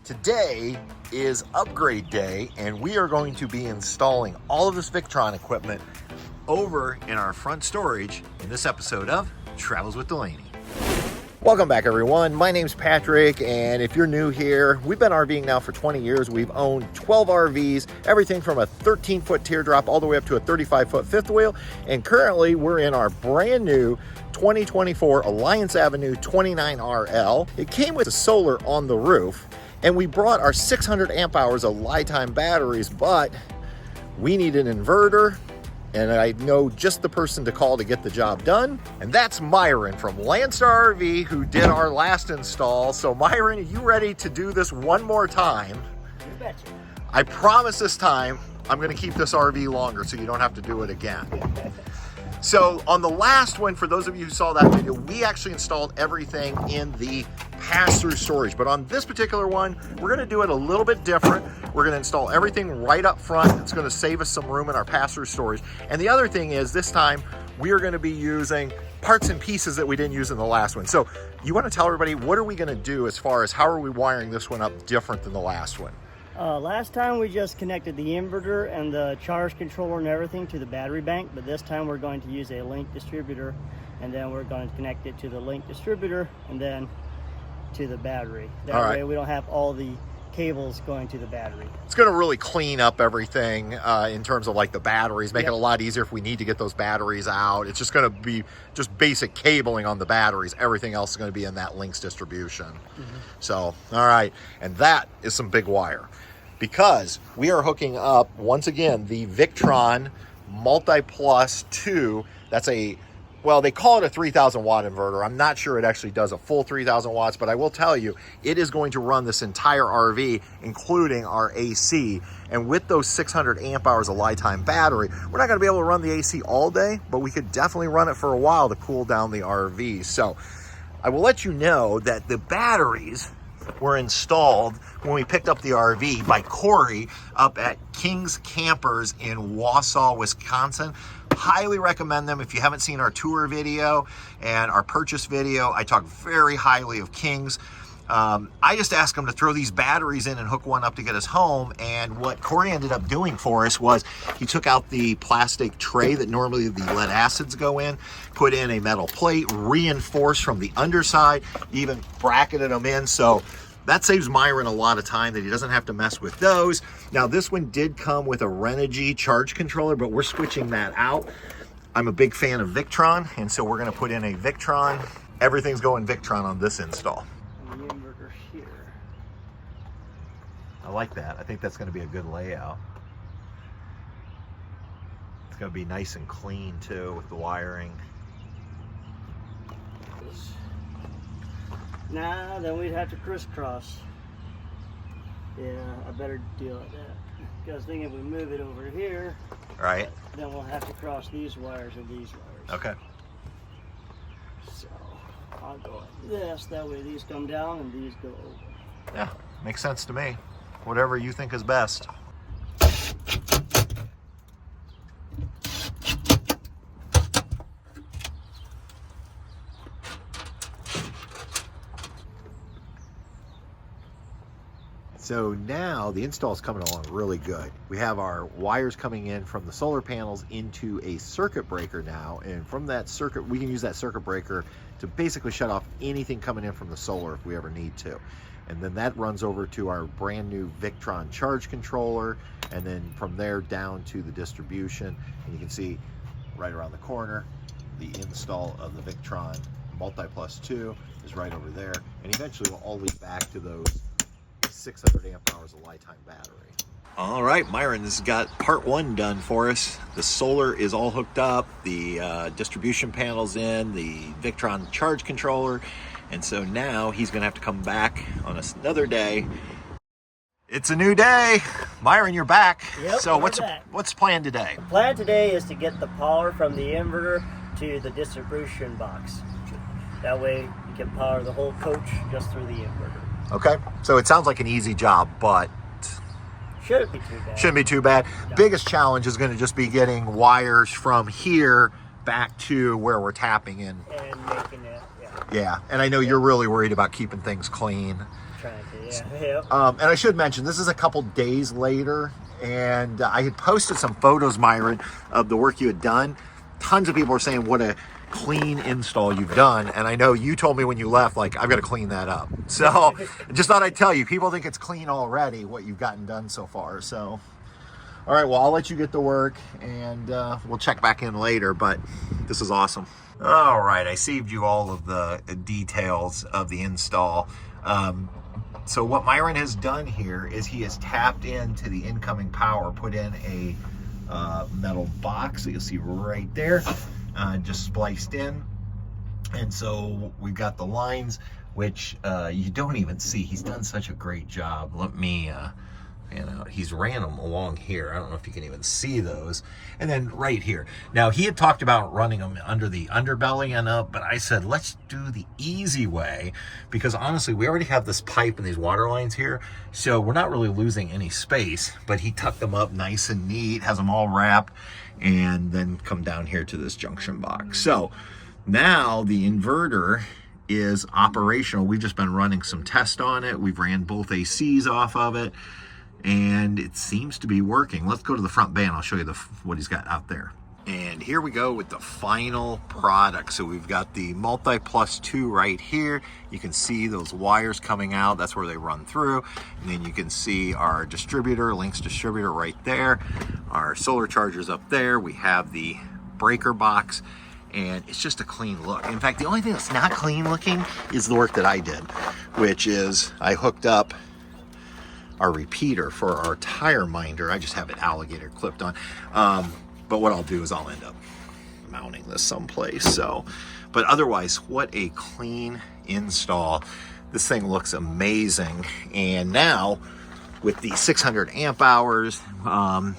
Today is upgrade day, and we are going to be installing all of this Victron equipment over in our front storage in this episode of Travels with Delaney. Welcome back, everyone. My name's Patrick, and if you're new here, we've been RVing now for 20 years. We've owned 12 RVs, everything from a 13-foot teardrop all the way up to a 35-foot fifth wheel, and currently we're in our brand new 2024 Alliance Avenue 29RL. It came with a solar on the roof, and we brought our 600 amp hours of lifetime batteries, but we need an inverter, and I know just the person to call to get the job done. And that's Myron from Landstar RV, who did our last install. So Myron, are you ready to do this one more time? You betcha. I promise this time I'm gonna keep this RV longer so you don't have to do it again. So on the last one, for those of you who saw that video, we actually installed everything in the pass-through storage. But on this particular one, we're gonna do it a little bit different. We're gonna install everything right up front. It's gonna save us some room in our pass-through storage. And the other thing is, this time, we are gonna be using parts and pieces that we didn't use in the last one. So you wanna tell everybody, what are we gonna do as far as how are we wiring this one up different than the last one? Last time we just connected the inverter and the charge controller and everything to the battery bank, but this time we're going to use a Lynx distributor, and then we're going to connect it to the Lynx distributor and then to the battery. That way we don't have all the cables going to the battery. It's going to really clean up everything in terms of like the batteries, make it a lot easier if we need to get those batteries out. It's just going to be just basic cabling on the batteries. Everything else is going to be in that Lynx distribution. So, all right. And that is some big wire, because we are hooking up, once again, the Victron Multiplus II. That's a, well, they call it a 3,000 watt inverter. I'm not sure it actually does a full 3,000 watts, but I will tell you, it is going to run this entire RV, including our AC. And with those 600 amp hours of lifetime battery, we're not gonna be able to run the AC all day, but we could definitely run it for a while to cool down the RV. So I will let you know that the batteries were installed when we picked up the RV by Corey up at King's Campers in Wausau, Wisconsin. Highly recommend them. If you haven't seen our tour video and our purchase video, I talk very highly of King's. I just asked him to throw these batteries in and hook one up to get us home, and what Corey ended up doing for us was he took out the plastic tray that normally the lead acids go in, put in a metal plate, reinforced from the underside, even bracketed them in, so that saves Myron a lot of time that he doesn't have to mess with those. Now this one did come with a Renogy charge controller, but we're switching that out. I'm a big fan of Victron, and so we're gonna put in a Victron. Everything's going Victron on this install. And the inverter's here. I like that. I think that's gonna be a good layout. It's gonna be nice and clean too with the wiring. Nah, then we'd have to crisscross. Yeah, I better deal with that. Because thinking if we move it over here, Right. then we'll have to cross these wires and these wires. Okay. So I'll go like this, that way these come down and these go over. Yeah, makes sense to me. Whatever you think is best. So now the install is coming along really good. We have our wires coming in from the solar panels into a circuit breaker now, and from that circuit, we can use that circuit breaker to basically shut off anything coming in from the solar if we ever need to. And then that runs over to our brand new Victron charge controller, and then from there down to the distribution. And you can see right around the corner, the install of the Victron Multiplus II is right over there. And eventually we'll all lead back to those 600 amp hours of lifetime battery. All right, Myron has got part one done for us. The solar is all hooked up, the distribution panel's in, the Victron charge controller, and so now he's gonna have to come back on another day. It's a new day. Myron, you're back. Yep, so we're back. What's planned today? The plan today is to get the power from the inverter to the distribution box. That way you can power the whole coach just through the inverter. Okay, so it sounds like an easy job, but shouldn't be too bad. Shouldn't be too bad. No. Biggest challenge is going to just be getting wires from here back to where we're tapping in. And making it, Yeah, and I know you're really worried about keeping things clean. trying to, months. Yeah. And I should mention, this is a couple days later, and I had posted some photos, Myron, of the work you had done. Tons of people are saying what a clean install you've done, and I know you told me when you left, like, I've got to clean that up. So just thought I'd tell you, people think it's clean already, what you've gotten done so far. So all right, well, I'll let you get to work, and we'll check back in later, but this is awesome. All right, I saved you all of the details of the install. So what Myron has done here is he has tapped into the incoming power, put in a metal box that you'll see right there, just spliced in. And so we've got the lines, which you don't even see. He's done such a great job. Let me pan out. He's ran them along here. I don't know if you can even see those. And then right here. Now, he had talked about running them under the underbelly and up, but I said, let's do the easy way, because honestly, we already have this pipe and these water lines here, so we're not really losing any space. But he tucked them up nice and neat, has them all wrapped, and then come down here to this junction box. So now the inverter is operational. We've just been running some tests on it. We've ran both ACs off of it, and it seems to be working. Let's go to the front bay and I'll show you what he's got out there. And here we go with the final product. So we've got the Multiplus II right here. You can see those wires coming out. That's where they run through. And then you can see our distributor, Lynx distributor right there. Our solar chargers up there. We have the breaker box, and it's just a clean look. In fact, the only thing that's not clean looking is the work that I did, which is I hooked up our repeater for our tire minder. I just have it alligator clipped on. But what I'll do is I'll end up mounting this someplace. So, but otherwise, what a clean install. This thing looks amazing. And now with the 600 amp hours and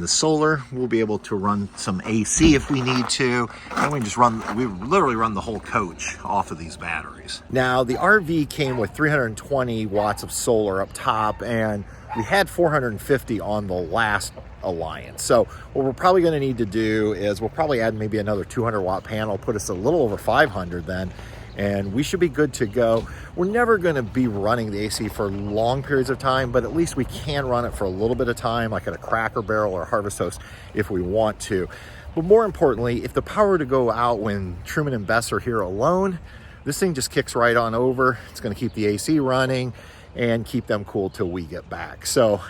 the solar, we'll be able to run some AC if we need to. And we can just we literally run the whole coach off of these batteries. Now, the RV came with 320 watts of solar up top, and we had 450 on the last Alliance. So what we're probably going to need to do is we'll probably add maybe another 200 watt panel, put us a little over 500 then, and we should be good to go. We're never going to be running the AC for long periods of time, but at least we can run it for a little bit of time, like at a Cracker Barrel or Harvest Host if we want to. But more importantly, if the power to go out when Truman and Bess are here alone, this thing just kicks right on over. It's going to keep the AC running and keep them cool till we get back. So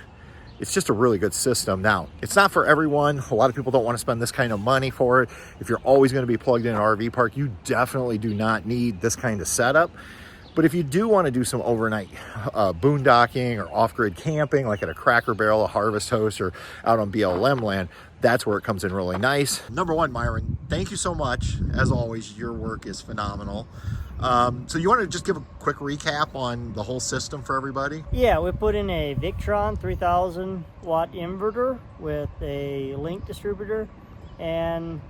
it's just a really good system. Now, it's not for everyone. A lot of people don't want to spend this kind of money for it. If you're always going to be plugged in an RV park, you definitely do not need this kind of setup. But if you do want to do some overnight boondocking or off-grid camping, like at a Cracker Barrel, a Harvest Host, or out on BLM land, that's where it comes in really nice. Number one, Myron, thank you so much. As always, your work is phenomenal. So you want to just give a quick recap on the whole system for everybody? Yeah, we put in a Victron 3000 watt inverter with a Lynx distributor, and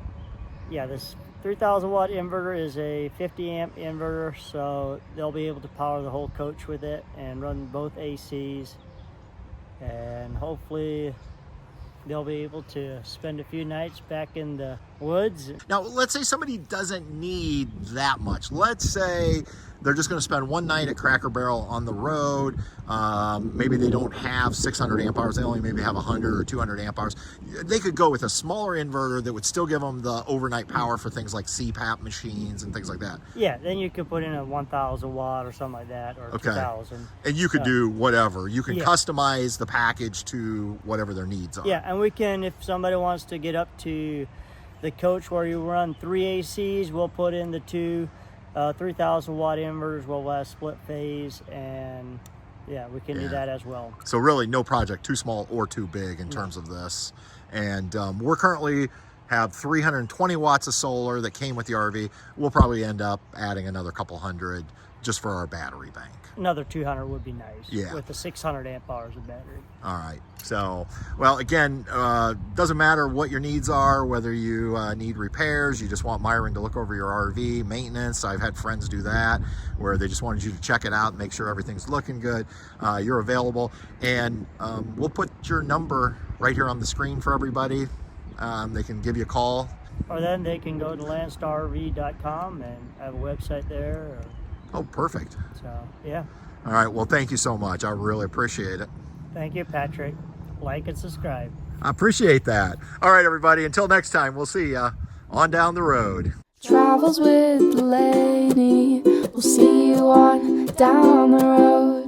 yeah, this 3000 watt inverter is a 50 amp inverter, so they'll be able to power the whole coach with it and run both ACs, and hopefully they'll be able to spend a few nights back in the woods. Now, let's say somebody doesn't need that much. Let's say they're just going to spend one night at Cracker Barrel on the road. Maybe they don't have 600 amp hours. They only maybe have 100 or 200 amp hours. They could go with a smaller inverter that would still give them the overnight power for things like CPAP machines and things like that. Yeah, then you could put in a 1000 watt or something like that, or 2000. And you could do whatever. You can customize the package to whatever their needs are. Yeah, and we can, if somebody wants to get up to the coach where you run 3 ACs, we'll put in the two 3000 watt inverters. We'll have split phase, and yeah, we can do that as well. So really no project too small or too big in terms of this. And we're currently have 320 watts of solar that came with the RV. We'll probably end up adding another couple hundred just for our battery bank. Another 200 would be nice. Yeah. With the 600 amp hours of battery. All right. So, well, again, doesn't matter what your needs are, whether you need repairs, you just want Myron to look over your RV, maintenance. I've had friends do that, where they just wanted you to check it out and make sure everything's looking good. You're available. And we'll put your number right here on the screen for everybody. They can give you a call. Or then they can go to landstarrv.com and have a website there. Oh, perfect. So, yeah. All right, well, thank you so much. I really appreciate it. Thank you, Patrick. Like and subscribe. I appreciate that. All right, everybody, until next time, we'll see ya on down the road. Travels with Delaney. We'll see you on down the road.